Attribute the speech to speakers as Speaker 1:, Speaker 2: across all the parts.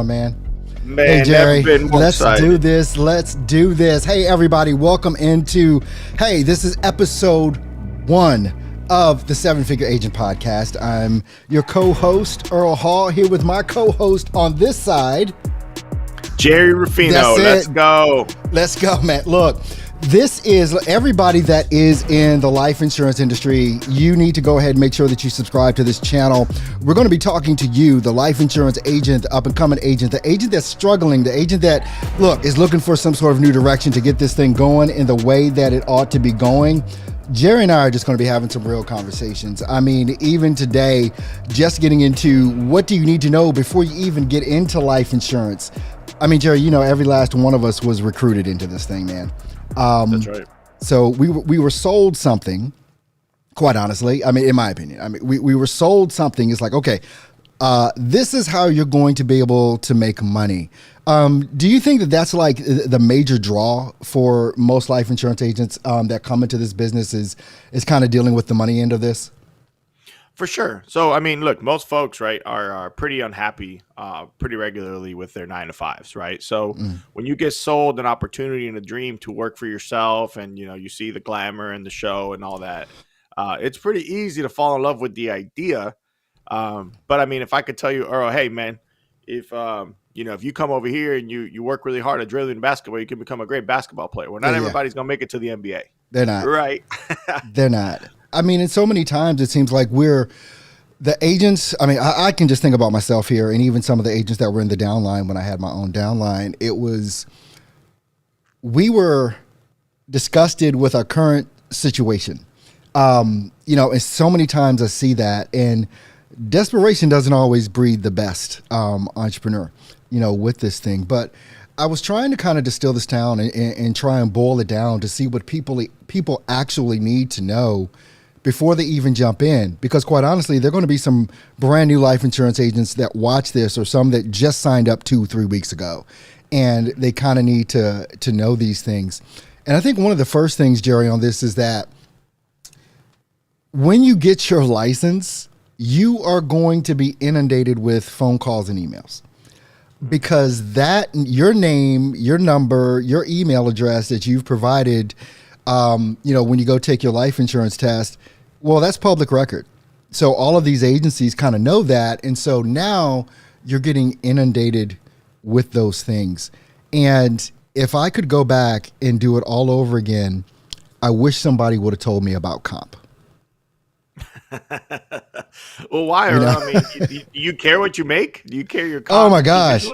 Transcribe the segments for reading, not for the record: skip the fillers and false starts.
Speaker 1: Man.
Speaker 2: Man,
Speaker 1: hey Gerry,
Speaker 2: never been more
Speaker 1: let's
Speaker 2: excited.
Speaker 1: do this. Let's do this. Hey everybody, welcome into. Hey, this is episode 1 of the Seven Figure Agent Podcast. I'm your co-host Earl Hall here with my co-host on this side,
Speaker 2: Gerry Ruffino. Let's go.
Speaker 1: Let's go, man. Look. This is everybody that is in the life insurance industry. You need to go ahead and make sure that you subscribe to this channel. We're going to be talking to you, the life insurance agent, up and coming agent, the agent that's struggling, the agent that, look, is looking for some sort of new direction to get this thing going in the way that it ought to be going. Gerry and I are just going to be having some real conversations. I mean, even today, just getting into what do you need to know before you even get into life insurance. I mean, Gerry, you know, every last one of us was recruited into this thing, man.
Speaker 2: That's right.
Speaker 1: So we were sold something, quite honestly. I mean, in my opinion, I mean, we were sold something. It's like, okay, this is how you're going to be able to make money. Do you think that that's like the major draw for most life insurance agents that come into this business is kind of dealing with the money end of this?
Speaker 2: For sure. So, I mean, look, most folks, right, are pretty unhappy pretty regularly with their 9-to-5s, right? So when you get sold an opportunity and a dream to work for yourself and, you know, you see the glamour and the show and all that, it's pretty easy to fall in love with the idea. But I mean, if I could tell you, Earl, hey, man, if, you know, if you come over here and you work really hard at drilling basketball, you can become a great basketball player. Well, not everybody's going to make it to the NBA.
Speaker 1: They're not.
Speaker 2: Right.
Speaker 1: They're not. I mean, and so many times it seems like we're the agents. I mean, I can just think about myself here and even some of the agents that were in the downline when I had my own downline. We were disgusted with our current situation. You know, and so many times I see that, and desperation doesn't always breed the best entrepreneur, you know, with this thing. But I was trying to kind of distill this down and try and boil it down to see what people actually need to know before they even jump in. Because quite honestly, there are going to be some brand new life insurance agents that watch this or some that just signed up 2-3 weeks ago. And they kind of need to know these things. And I think one of the first things, Gerry, on this is that when you get your license, you are going to be inundated with phone calls and emails. Because that your name, your number, your email address that you've provided, you know, when you go take your life insurance test, well, that's public record. So all of these agencies kind of know that. And so now you're getting inundated with those things. And if I could go back and do it all over again, I wish somebody would have told me about comp.
Speaker 2: Well, why?
Speaker 1: You know?
Speaker 2: I mean, do you care what you make? Do you care your comp?
Speaker 1: Oh my gosh.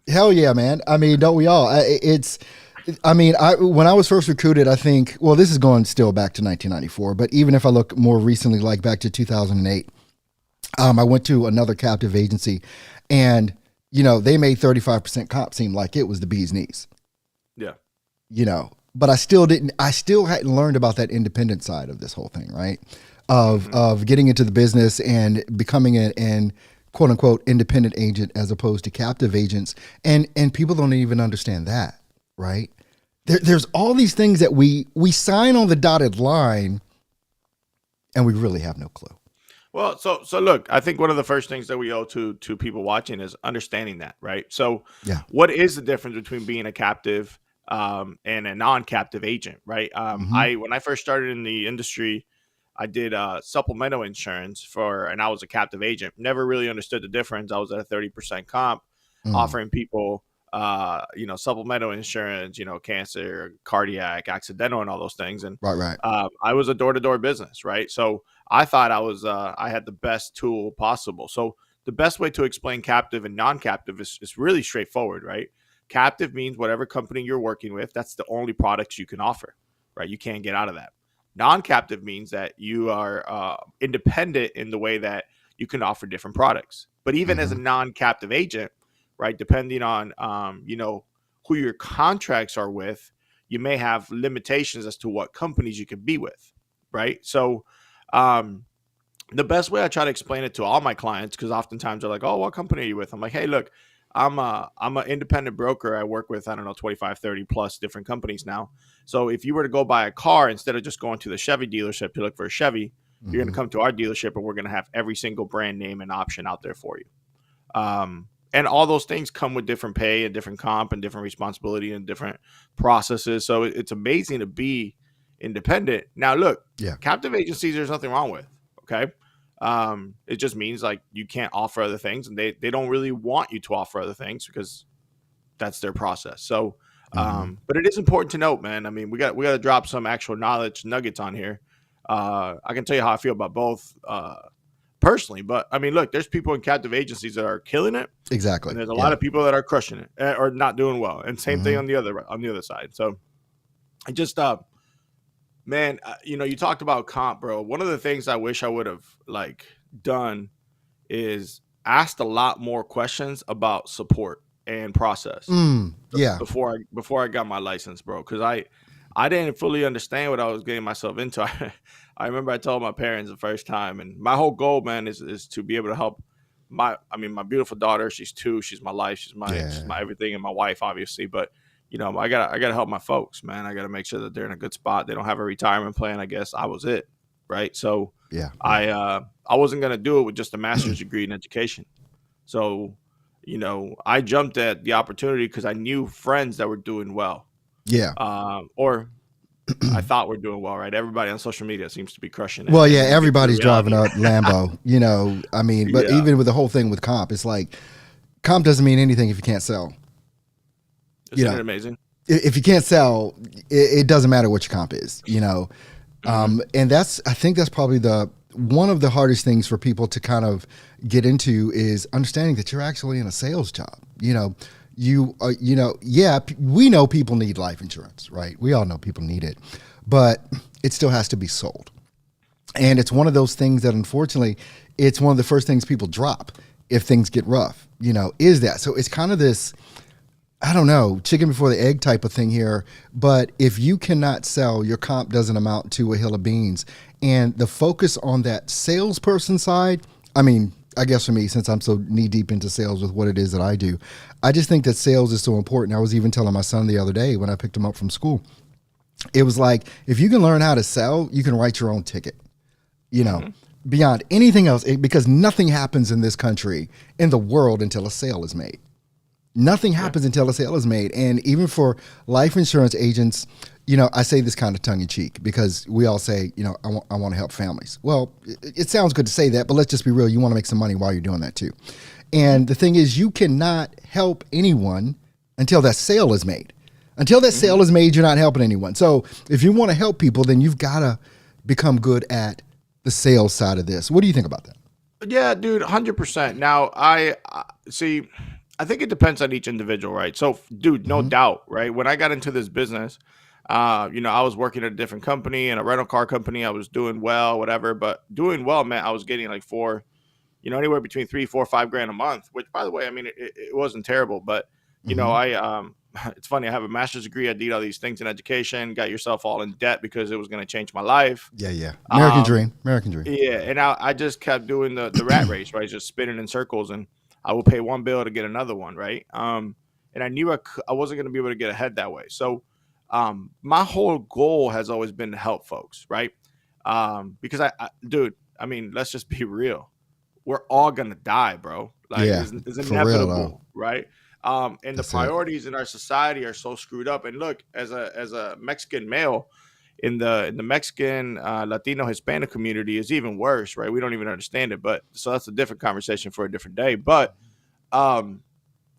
Speaker 1: Hell yeah, man. I mean, don't we all? When I was first recruited, I think, well, this is going still back to 1994, but even if I look more recently, like back to 2008, I went to another captive agency, and they made 35% comp seem like it was the bee's knees.
Speaker 2: Yeah.
Speaker 1: But I still didn't. I still hadn't learned about that independent side of this whole thing, right? Of getting into the business and becoming an quote unquote independent agent as opposed to captive agents, and people don't even understand that, right? There's all these things that we sign on the dotted line, and we really have no clue.
Speaker 2: Well, so look, I think one of the first things that we owe to people watching is understanding that, right? So,
Speaker 1: Yeah.
Speaker 2: what is the difference between being a captive and a non-captive agent, right?
Speaker 1: Mm-hmm.
Speaker 2: I when I first started in the industry, I did supplemental insurance and I was a captive agent. Never really understood the difference. I was at a 30% comp,
Speaker 1: Mm.
Speaker 2: offering people, supplemental insurance, cancer, cardiac, accidental, and all those things. And
Speaker 1: Right. Right.
Speaker 2: I was a door-to-door business, right? So I thought I had the best tool possible. So the best way to explain captive and non-captive is really straightforward, right? Captive means whatever company you're working with, that's the only products you can offer, right? You can't get out of that. Non-captive means that you are independent in the way that you can offer different products. But even as a
Speaker 1: Mm-hmm.
Speaker 2: non-captive agent, right, depending on who your contracts are with, you may have limitations as to what companies you can be with, right? So um, the best way I try to explain it to all my clients, because oftentimes they're like, "Oh, what company are you with?" I'm like, "Hey, look, I'm an independent broker. I work with, I don't know, 25, 30 plus different companies now. So if you were to go buy a car, instead of just going to the Chevy dealership to look for a Chevy, you're going
Speaker 1: Mm-hmm.
Speaker 2: to come to our dealership, and we're going to have every single brand name and option out there for you. And all those things come with different pay and different comp and different responsibility and different processes. So it's amazing to be independent. Now, look,
Speaker 1: Yeah.
Speaker 2: captive agencies, there's nothing wrong with. Okay. It just means like you can't offer other things, and they don't really want you to offer other things because that's their process. So,
Speaker 1: Mm-hmm.
Speaker 2: but it is important to note, man. I mean, we got to drop some actual knowledge nuggets on here. I can tell you how I feel about both personally, but I mean, look, there's people in captive agencies that are killing it,
Speaker 1: Exactly.
Speaker 2: and there's a lot
Speaker 1: Yeah.
Speaker 2: of people that are crushing it or not doing well, and same thing
Speaker 1: Mm-hmm.
Speaker 2: on the other side. So I just man, you talked about comp, bro. One of the things I wish I would have like done is asked a lot more questions about support and process
Speaker 1: Yeah.
Speaker 2: before I got my license, bro. Because I didn't fully understand what I was getting myself into. I remember I told my parents the first time, and my whole goal, man, is to be able to help my beautiful daughter. She's 2. She's my life. She's my
Speaker 1: Yeah.
Speaker 2: everything, and my wife, obviously. But I gotta help my folks, man. I gotta make sure that they're in a good spot. They don't have a retirement plan. I guess I was it, right? So
Speaker 1: Yeah. Yeah.
Speaker 2: I wasn't gonna do it with just a master's degree in education. So, I jumped at the opportunity because I knew friends that were doing well,
Speaker 1: Yeah.
Speaker 2: or I thought were doing well. Right? Everybody on social media seems to be crushing it,
Speaker 1: Well,
Speaker 2: and
Speaker 1: yeah,
Speaker 2: then you get to the
Speaker 1: everybody's driving
Speaker 2: reality.
Speaker 1: a Lambo, I mean, but
Speaker 2: Yeah,
Speaker 1: even with the whole thing with comp, it's like comp doesn't mean anything if you can't sell. You
Speaker 2: isn't it
Speaker 1: know,
Speaker 2: amazing?
Speaker 1: if you can't sell, it doesn't matter what your comp is.
Speaker 2: Hmm.
Speaker 1: And I think that's probably one of the hardest things for people to kind of get into is understanding that you're actually in a sales job. Yeah, we know people need life insurance, right? We all know people need it, but it still has to be sold. And it's one of those things that unfortunately, it's one of the first things people drop if things get rough, is that. So it's kind of this, I don't know, chicken before the egg type of thing here. But if you cannot sell, your comp doesn't amount to a hill of beans. And the focus on that salesperson side, I mean, I guess for me, since I'm so knee deep into sales with what it is that I do, I just think that sales is so important. I was even telling my son the other day when I picked him up from school, it was like, if you can learn how to sell, you can write your own ticket, you know,
Speaker 2: Hmm.
Speaker 1: beyond anything else, because nothing happens in this country, in the world, until a sale is made. Nothing
Speaker 2: Yeah.
Speaker 1: happens until a sale is made. And even for life insurance agents, I say this kind of tongue in cheek because we all say, I want to help families. Well, it sounds good to say that, but let's just be real. You want to make some money while you're doing that too.
Speaker 2: Hmm.
Speaker 1: And the thing is, you cannot help anyone until that sale is made. Until that
Speaker 2: Hmm.
Speaker 1: sale is made, you're not helping anyone. So if you want to help people, then you've got to become good at the sales side of this. What do you think about that?
Speaker 2: Yeah, dude, 100%. Now, I see. I think it depends on each individual, right? So, dude, no
Speaker 1: Hmm.
Speaker 2: doubt, right? When I got into this business, I was working at a different company and a rental car company. I was doing well, whatever, but doing well meant I was getting like anywhere between 3, 4, 5 grand a month, which by the way, I mean, it wasn't terrible, but
Speaker 1: Hmm.
Speaker 2: it's funny. I have a master's degree. I did all these things in education, got yourself all in debt because it was going to change my life.
Speaker 1: Yeah, yeah. American
Speaker 2: Um,
Speaker 1: dream. American dream.
Speaker 2: yeah, and I just kept doing the rat race, right? Just spinning in circles, and I would pay one bill to get another one, right? And I knew I wasn't going to be able to get ahead that way. So, my whole goal has always been to help folks, right? Because dude, I mean, let's just be real. We're all gonna die, bro. Like
Speaker 1: Yeah,
Speaker 2: it's
Speaker 1: for real though.
Speaker 2: inevitable, right? And the
Speaker 1: That's it.
Speaker 2: priorities in our society are so screwed up. And look, as a Mexican male, in the Mexican, Latino, Hispanic community is even worse, right? We don't even understand it, but so that's a different conversation for a different day. But um,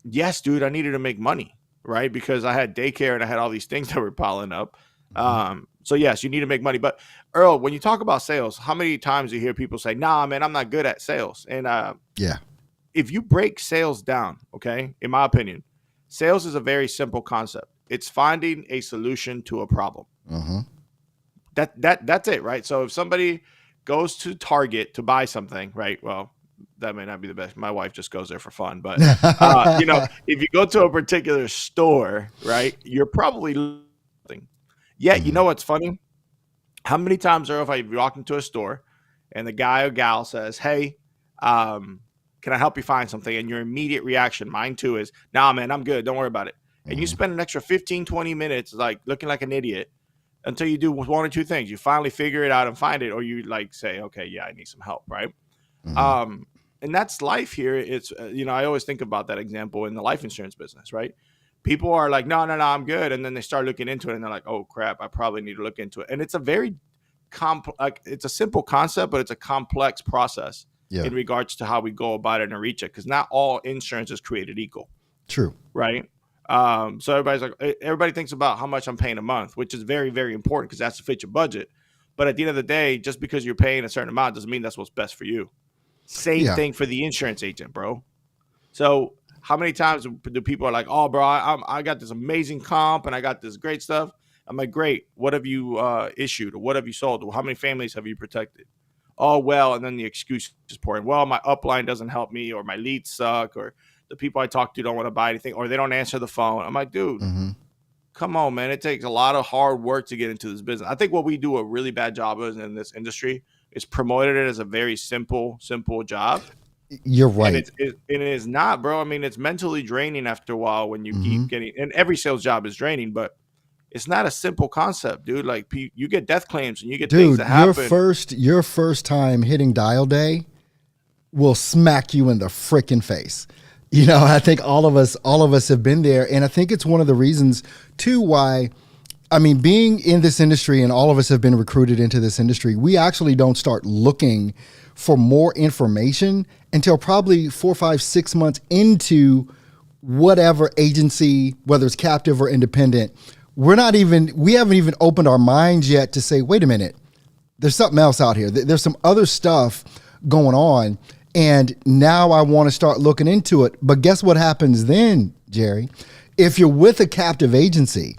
Speaker 2: yes, dude, I needed to make money, right? Because I had daycare and I had all these things that were piling up.
Speaker 1: Hmm.
Speaker 2: So yes, you need to make money. But Earl, when you talk about sales, how many times do you hear people say, "Nah, man, I'm not good at sales"? And
Speaker 1: Yeah.
Speaker 2: if you break sales down, okay, in my opinion, sales is a very simple concept. It's finding a solution to a problem.
Speaker 1: Hmm.
Speaker 2: That's it, right? So if somebody goes to Target to buy something, right? Well, that may not be the best. My wife just goes there for fun, but if you go to a particular store, right, you're probably something. Yet, you
Speaker 1: Hmm.
Speaker 2: know what's funny? How many times, Earl, if I walk into a store and the guy or gal says, "Hey, um, can I help you find something?" And your immediate reaction, mine too, is, "Nah, man, I'm good. Don't worry about it." And you
Speaker 1: Hmm.
Speaker 2: spend an extra 15, 20 minutes like looking like an idiot until you do one or two things. You finally figure it out and find it, or you like say, "Okay, yeah, I need some help," right?
Speaker 1: Hmm.
Speaker 2: Um, and that's life here. It's I always think about that example in the life insurance business, right? People are like, "No, no, no, I'm good," and then they start looking into it, and they're like, "Oh crap, I probably need to look into it." And it's a very it's a simple concept, but it's a complex process
Speaker 1: Yeah.
Speaker 2: in regards to how we go about it and reach it, because not all insurance is created equal,
Speaker 1: True.
Speaker 2: right? So everybody thinks about how much I'm paying a month, which is very, very important because that's to fit your budget. But at the end of the day, just because you're paying a certain amount doesn't mean that's what's best for you. Same
Speaker 1: Yeah.
Speaker 2: thing for the insurance agent, bro. So how many times do people are like, "Oh, bro, I got this amazing comp and I got this great stuff." I'm like, "Great. What have you issued or what have you sold? Or how many families have you protected?" "Oh, well," and then the excuse is pouring. "Well, my upline doesn't help me, or my leads suck, or the people I talk to don't want to buy anything, or they don't answer the phone." I'm like, "Dude,
Speaker 1: Hmm.
Speaker 2: come on, man. It takes a lot of hard work to get into this business." I think what we do a really bad job of in this industry is promoted it as a very simple job.
Speaker 1: You're
Speaker 2: And
Speaker 1: right.
Speaker 2: it is not, bro. I mean, it's mentally draining after a while when you keep
Speaker 1: Hmm.
Speaker 2: getting, and every sales job is draining, but it's not a simple concept, dude. Like you get death claims and you get things
Speaker 1: Dude,
Speaker 2: that happen.
Speaker 1: your first time hitting dial day will smack you in the freaking face. I think all of us have been there, and I think it's one of the reasons too why. I mean, being in this industry, and all of us have been recruited into this industry, we actually don't start looking for more information until probably 4, 5, 6 months into whatever agency, whether it's captive or independent. We haven't even opened our minds yet to say, wait a minute, there's something else out here. There's some other stuff going on. And now I want to start looking into it. But guess what happens then, Gerry? If you're with a captive agency,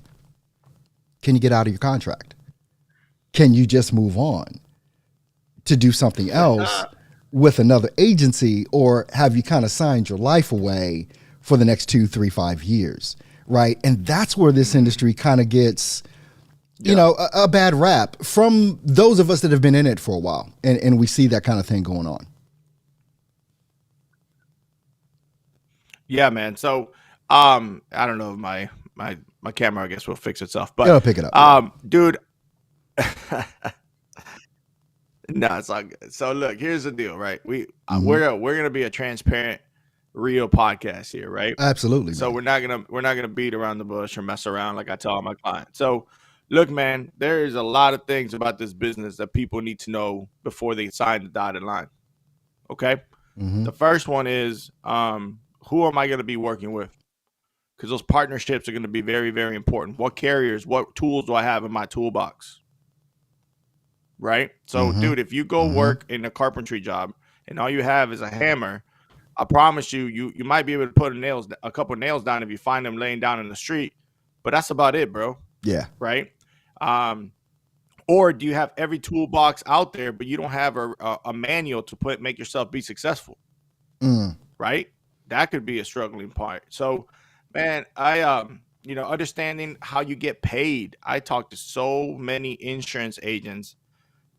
Speaker 1: can you get out of your contract? Can you just move on to do something else with another agency? Or have you kind of signed your life away for the next 2, 3, 5 years? Right. And that's where this
Speaker 2: Mhm.
Speaker 1: industry kind of gets
Speaker 2: Yeah,
Speaker 1: a bad rap from those of us that have been in it for a while, and we see that kind of thing going on.
Speaker 2: yeah, man. So, I don't know if my camera, I guess, will fix itself, but
Speaker 1: It'll pick it up. Yeah.
Speaker 2: dude, no, it's all good. So look, here's the deal, right?
Speaker 1: Hmm.
Speaker 2: We're gonna be a transparent, real podcast here, right?
Speaker 1: Absolutely,
Speaker 2: So
Speaker 1: man.
Speaker 2: we're not gonna beat around the bush or mess around like I tell all my clients. So look, man, there is a lot of things about this business that people need to know before they sign the dotted line. Okay.
Speaker 1: Hmm.
Speaker 2: The first one is who am I gonna be working with? Because those partnerships are gonna be very, very important. What carriers, what tools do I have in my toolbox? Right? So,
Speaker 1: Hmm.
Speaker 2: dude, if you go
Speaker 1: Hmm.
Speaker 2: work in a carpentry job and all you have is a hammer, I promise you, you might be able to put a couple nails down if you find them laying down in the street, but that's about it, bro.
Speaker 1: Yeah.
Speaker 2: Right? Or do you have every toolbox out there, but you don't have a manual to make yourself be successful? Right? That could be a struggling part. So, man, I understanding how you get paid. I talk to so many insurance agents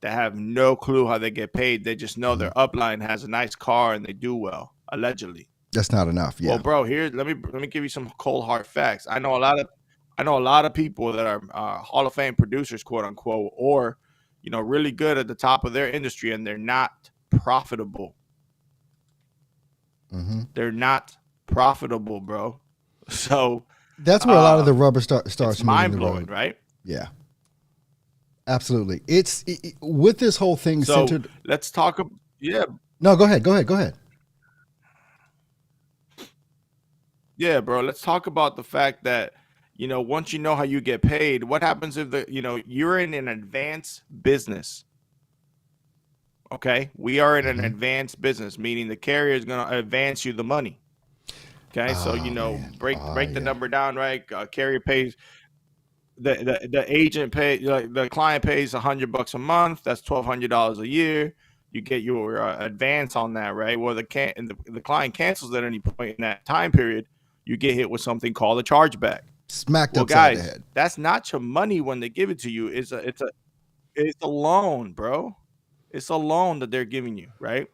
Speaker 2: that have no clue how they get paid. They just know their upline has a nice car and they do well, allegedly.
Speaker 1: That's not enough. Yeah.
Speaker 2: Well, bro, here let me give you some cold hard facts. I know a lot of people that are Hall of Fame producers, quote unquote, or really good at the top of their industry, and they're not profitable. They're not profitable, bro. So
Speaker 1: that's where a lot of the rubber starts.
Speaker 2: It's mind blowing, right?
Speaker 1: Yeah, absolutely. It's with this whole thing
Speaker 2: so
Speaker 1: centered.
Speaker 2: Let's talk. Yeah.
Speaker 1: No, go ahead.
Speaker 2: Yeah, bro. Let's talk about the fact that once you know how you get paid, what happens if you're in an advanced business? Okay, we are in an advanced business, meaning the carrier is going to advance you the money. Okay, so break the number down, right? Carrier pays the agent pays, the client pays $100 a month. That's $1,200 a year. You get your advance on that, right? Well, the client cancels at any point in that time period. You get hit with something called a chargeback.
Speaker 1: Smacked upside the head.
Speaker 2: That's not your money when they give it to you. It's a loan, bro. It's a loan that they're giving you, right?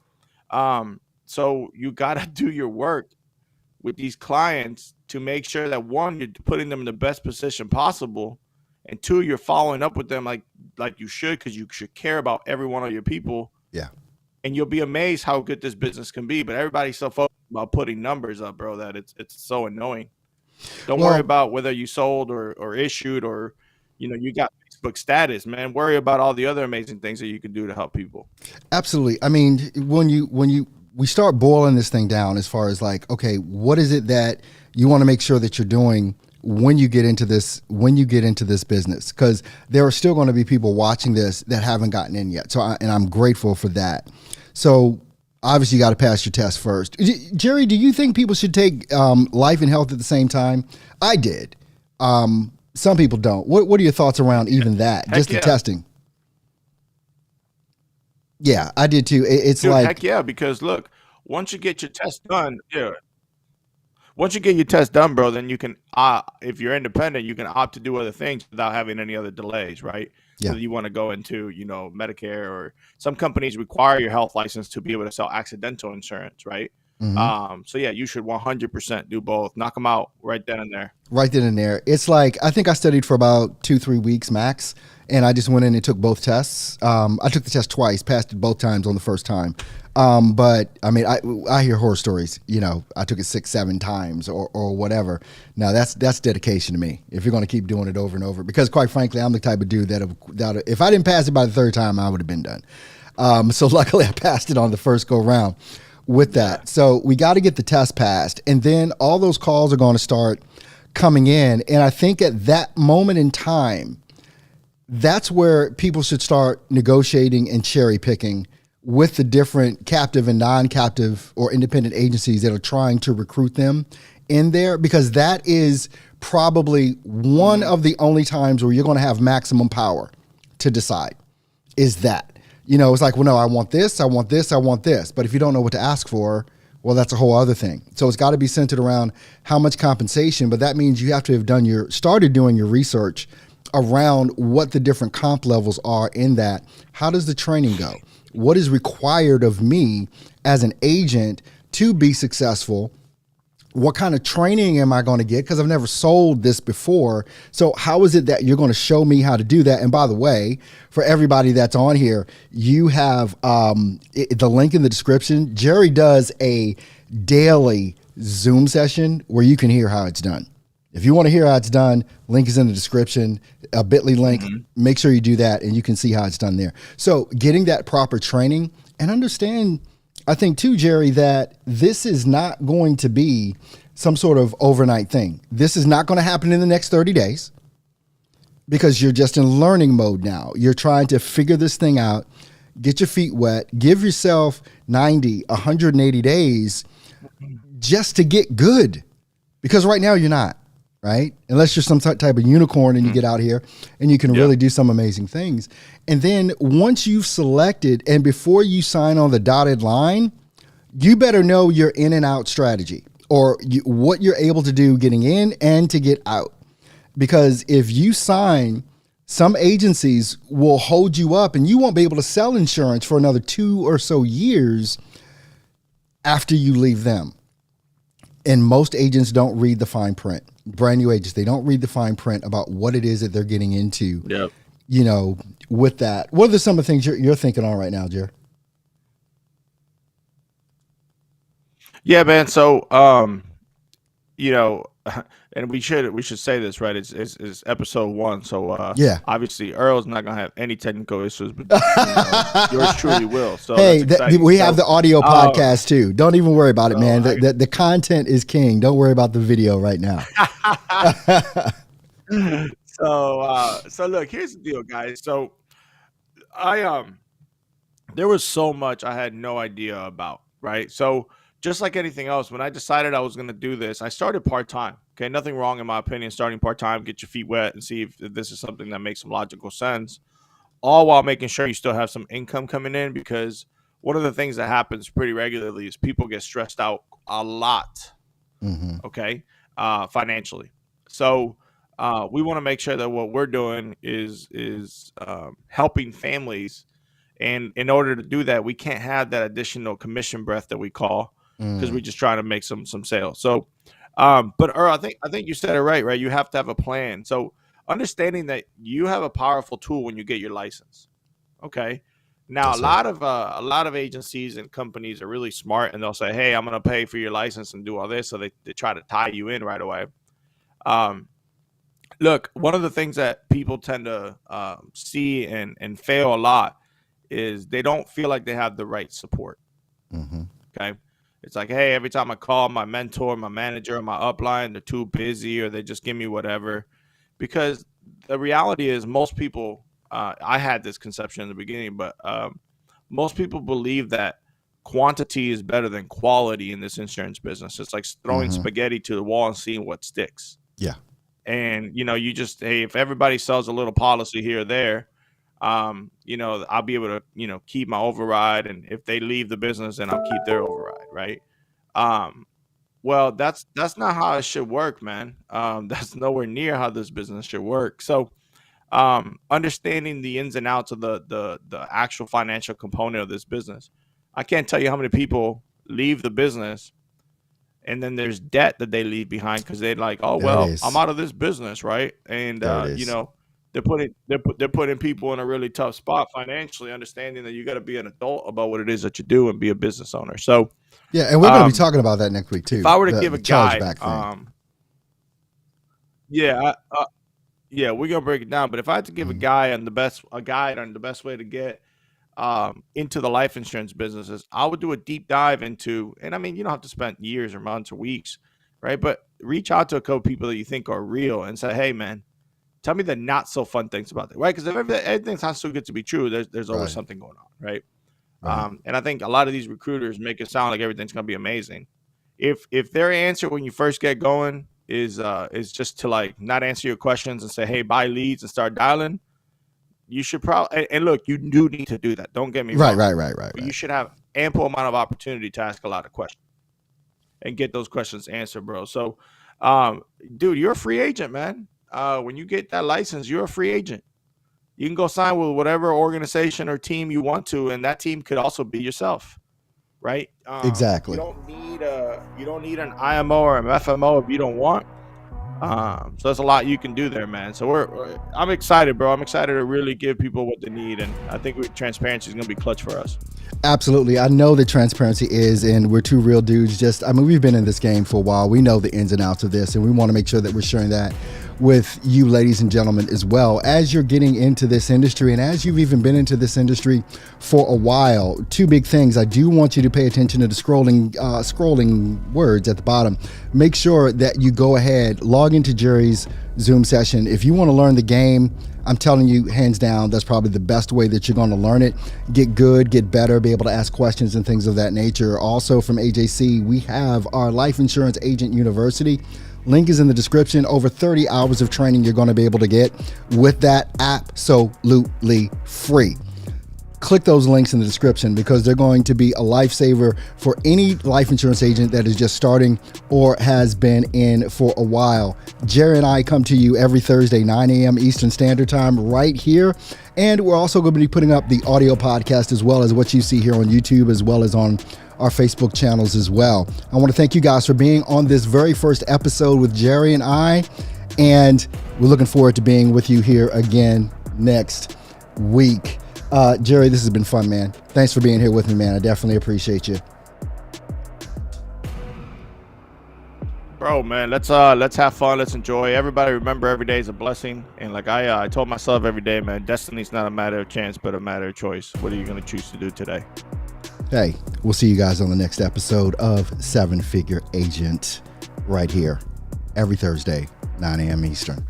Speaker 2: So you gotta do your work with these clients to make sure that one, you're putting them in the best position possible, and two, you're following up with them like you should, because you should care about every one of your people.
Speaker 1: Yeah.
Speaker 2: And you'll be amazed how good this business can be. But everybody's so focused about putting numbers up, bro, that it's so annoying. Don't worry about whether you sold or issued or you got Facebook status, man. Worry about all the other amazing things that you can do to help people.
Speaker 1: Absolutely. I mean, when we start boiling this thing down as far as like, okay, what is it that you want to make sure that you're doing when you get into this business? Because there are still going to be people watching this that haven't gotten in yet. So I'm grateful for that. So obviously you got to pass your test first. Gerry, do you think people should take life and health at the same time? I did. Some people don't. What are your thoughts around even that? Just the testing. Yeah, I did too. It's
Speaker 2: Dude,
Speaker 1: like,
Speaker 2: heck yeah, because look, once you get your test done, once you get your test done, bro, then you can, if you're independent, you can opt to do other things without having any other delays, right?
Speaker 1: Yeah.
Speaker 2: So you want to go into, Medicare, or some companies require your health license to be able to sell accidental insurance, right? So yeah, you should 100% do both. Knock them out right then and there.
Speaker 1: Right then and there. It's like, I think I studied for about 2-3 weeks max, and I just went in and took both tests. I took the test twice, passed it both times on the first time. But I mean, I hear horror stories. I took it 6-7 times or whatever. Now that's dedication to me. If you're going to keep doing it over and over, because quite frankly, I'm the type of dude that if I didn't pass it by the third time, I would have been done. So luckily, I passed it on the first go round with that. Yeah. So we got to get the test passed, and then all those calls are going to start coming in. And I think at that moment in time, that's where people should start negotiating and cherry picking with the different captive and non-captive or independent agencies that are trying to recruit them in there, because that is probably one of the only times where you're going to have maximum power to decide is that. It's like, well, no, I want this, I want this, I want this. But if you don't know what to ask for, well, that's a whole other thing. So it's got to be centered around how much compensation, but that means you have to have started doing your research around what the different comp levels are in that. How does the training go? What is required of me as an agent to be successful? What kind of training am I going to get? Because I've never sold this before. So how is it that you're going to show me how to do that? And by the way, for everybody that's on here, you have the link in the description. Gerry does a daily Zoom session where you can hear how it's done. If you want to hear how it's done, link is in the description, a bit.ly link. Make sure you do that and you can see how it's done there. So getting that proper training, and understand, I think too, Gerry, that this is not going to be some sort of overnight thing. This is not going to happen in the next 30 days because you're just in learning mode now. You're trying to figure this thing out, get your feet wet, give yourself 90, 180 days just to get good, because right now you're not, right? Unless you're some type of unicorn and you get out here and you can really do some amazing things. And then once you've selected and before you sign on the dotted line, you better know your in and out strategy, or what you're able to do getting in and to get out. Because if you sign, some agencies will hold you up and you won't be able to sell insurance for another 2 or so years after you leave them. And most agents don't read the fine print. Brand new agents, they don't read the fine print about what it is that they're getting into.
Speaker 2: Yep.
Speaker 1: You know, with that. What are some of the things you're thinking on right now, Gerry?
Speaker 2: Yeah, man. So, you know, and we should say this, right? It's episode 1, so
Speaker 1: yeah.
Speaker 2: Obviously Earl's not gonna have any technical issues, but yours truly will. So
Speaker 1: hey, we have the audio podcast too. Don't even worry about it, man. The content is king. Don't worry about the video right now.
Speaker 2: So look, here's the deal, guys. So there was so much I had no idea about, right? So just like anything else, when I decided I was going to do this, I started part-time. Okay, nothing wrong in my opinion starting part-time, get your feet wet and see if this is something that makes some logical sense, all while making sure you still have some income coming in, because one of the things that happens pretty regularly is people get stressed out a lot, okay, financially. So we want to make sure that what we're doing is helping families. And in order to do that, we can't have that additional commission breath that we call, because we're just trying to make some sales. So, but Earl, I think you said it right? You have to have a plan. So understanding that you have a powerful tool when you get your license. Okay. Now, a lot of agencies and companies are really smart, and they'll say, hey, I'm going to pay for your license and do all this. So they try to tie you in right away. Look, one of the things that people tend to see and fail a lot is they don't feel like they have the right support. Okay. It's like, hey, every time I call my mentor, my manager, or my upline, they're too busy, or they just give me whatever. Because the reality is most people, I had this conception in the beginning, but most people believe that quantity is better than quality in this insurance business. It's like throwing spaghetti to the wall and seeing what sticks.
Speaker 1: Yeah.
Speaker 2: And, you just, hey, if everybody sells a little policy here or there, I'll be able to, keep my override. And if they leave the business, then I'll keep their override. Right. Well, that's not how it should work, man. That's nowhere near how this business should work. So, understanding the ins and outs of the actual financial component of this business, I can't tell you how many people leave the business and then there's debt that they leave behind because they're like, oh, well, I'm out of this business. Right. And, they're putting people in a really tough spot financially, understanding that you got to be an adult about what it is that you do and be a business owner. So,
Speaker 1: yeah, and we're going to be talking about that next week too.
Speaker 2: If I were to give a guide, we're gonna break it down. But if I had to give a guide on the best way to get into the life insurance businesses, I would do a deep dive into. And I mean, you don't have to spend years or months or weeks, right? But reach out to a couple people that you think are real and say, hey, man, tell me the not so fun things about it, right? Because if everything's not so good to be true, there's always something going on, right? And I think a lot of these recruiters make it sound like everything's going to be amazing. If their answer when you first get going is just to like not answer your questions and say, hey, buy leads and start dialing, you should probably, and look, you do need to do that. Don't get me wrong. Right. You should have ample amount of opportunity to ask a lot of questions and get those questions answered, bro. So, dude, you're a free agent, man. When you get that license, you're a free agent. You can go sign with whatever organization or team you want to, and that team could also be yourself, right?
Speaker 1: Exactly.
Speaker 2: You don't need an IMO or an FMO if you don't want. So there's a lot you can do there, man. So I'm excited, bro. I'm excited to really give people what they need, and I think transparency is going to be clutch for us.
Speaker 1: Absolutely. I know that transparency is, and we're two real dudes. We've been in this game for a while. We know the ins and outs of this, and we want to make sure that we're sharing that with you, ladies and gentlemen, as well. As you're getting into this industry, and as you've even been into this industry for a while, two big things. I do want you to pay attention to the scrolling words at the bottom. Make sure that you go ahead, log into Gerry's Zoom session. If you want to learn the game, I'm telling you, hands down, that's probably the best way that you're going to learn it. Get good, get better, be able to ask questions and things of that nature. Also from AJC, we have our Life Insurance Agent University. Link is in the description. Over 30 hours of training you're going to be able to get with that absolutely free. Click those links in the description because they're going to be a lifesaver for any life insurance agent that is just starting or has been in for a while. Gerry and I come to you every Thursday, 9 a.m. Eastern Standard Time right here. And we're also going to be putting up the audio podcast as well as what you see here on YouTube as well as on our Facebook channels as well. I want to thank you guys for being on this very first episode with Gerry and I. And we're looking forward to being with you here again next week. Gerry, this has been fun, man. Thanks for being here with me, man. I definitely appreciate you.
Speaker 2: Bro, man, let's have fun. Let's enjoy. Everybody remember every day is a blessing. And like I told myself every day, man, destiny's not a matter of chance, but a matter of choice. What are you going to choose to do today?
Speaker 1: Hey, we'll see you guys on the next episode of 7 Figure Agent right here every Thursday, 9 a.m. Eastern.